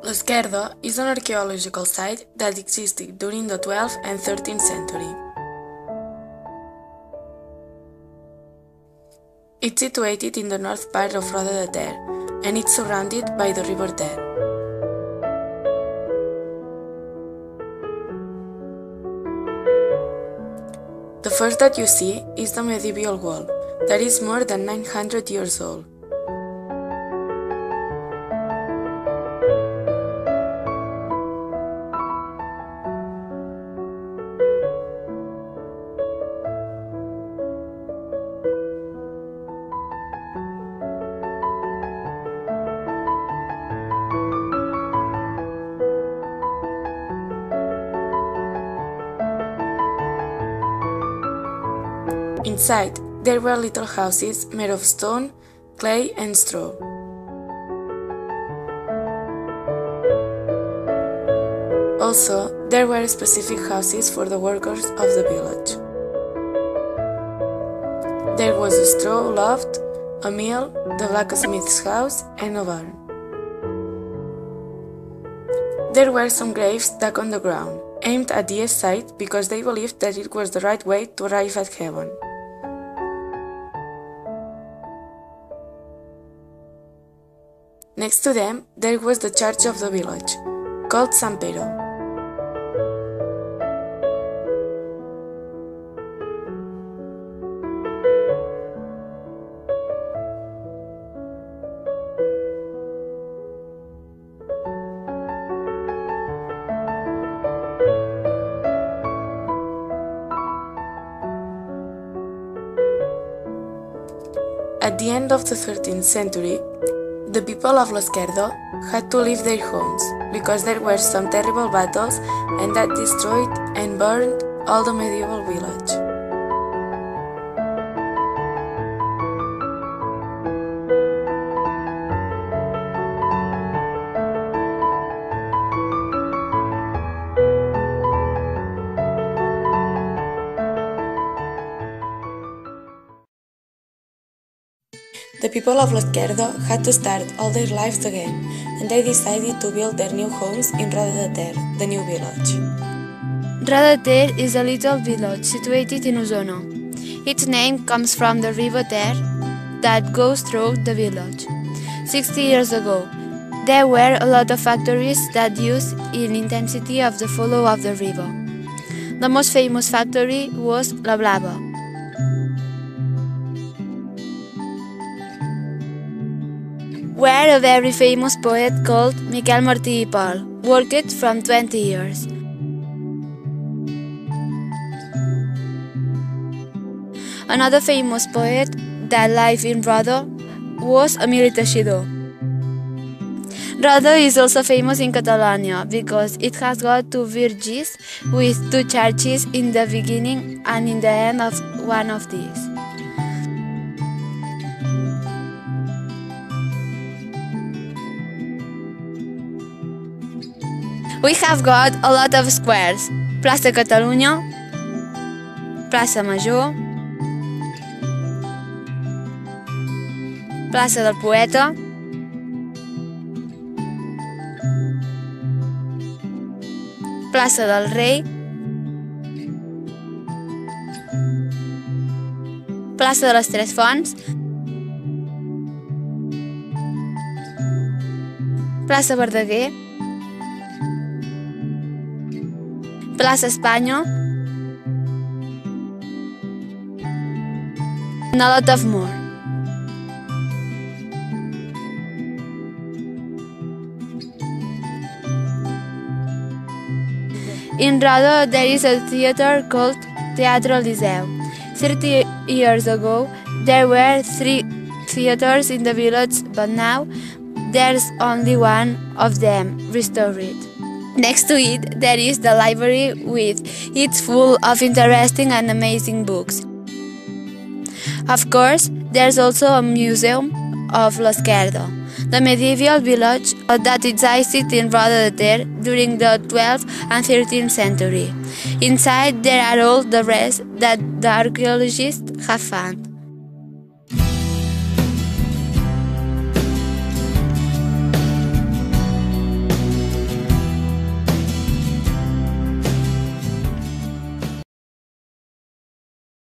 L'Esquerda is an archaeological site that existed during the 12th and 13th century. It's situated in the north part of Roda de Ter, and it's surrounded by the river Ter. The first that you see is the medieval wall, that is more than 900 years old. Inside, there were little houses made of stone, clay, and straw. Also, there were specific houses for the workers of the village. There was a straw loft, a mill, the blacksmith's house, and a barn. There were some graves dug on the ground, aimed at the east side because they believed that it was the right way to arrive at heaven. Next to them, there was the church of the village, called San Pero. At the end of the 13th century, the people of l'Esquerda had to leave their homes because there were some terrible battles and that destroyed and burned all the medieval village. The people of l'Esquerda had to start all their lives again, and they decided to build their new homes in Roda de Ter, the new village. Roda de Ter is a little village situated in Osona. Its name comes from the river Ter that goes through the village. 60 years ago, there were a lot of factories that used in intensity of the flow of the river. The most famous factory was La Blava, where a very famous poet called Miquel Martí i Pol worked from 20 years. Another famous poet that lived in Roda was Emili Teixidor. Roda is also famous in Catalonia because it has got two villages with two churches in the beginning and in the end of one of these. We have got a lot of squares: Plaça Catalunya, Plaça Major, Plaça del Poeta, Plaça del Rei, Plaça de les Tres Fonts, Plaça Verdaguer, Plaça Espanya, and a lot of more. In Roda, there is a theater called Teatre Liceu. 30 years ago, there were 3 theaters in the village, but now there's only one of them restored. Next to it, there is the library with it's full of interesting and amazing books. Of course, there's also a museum of l'Esquerda, the medieval village that existed in Roda de Ter during the 12th and 13th century. Inside, there are all the rest that the archaeologists have found.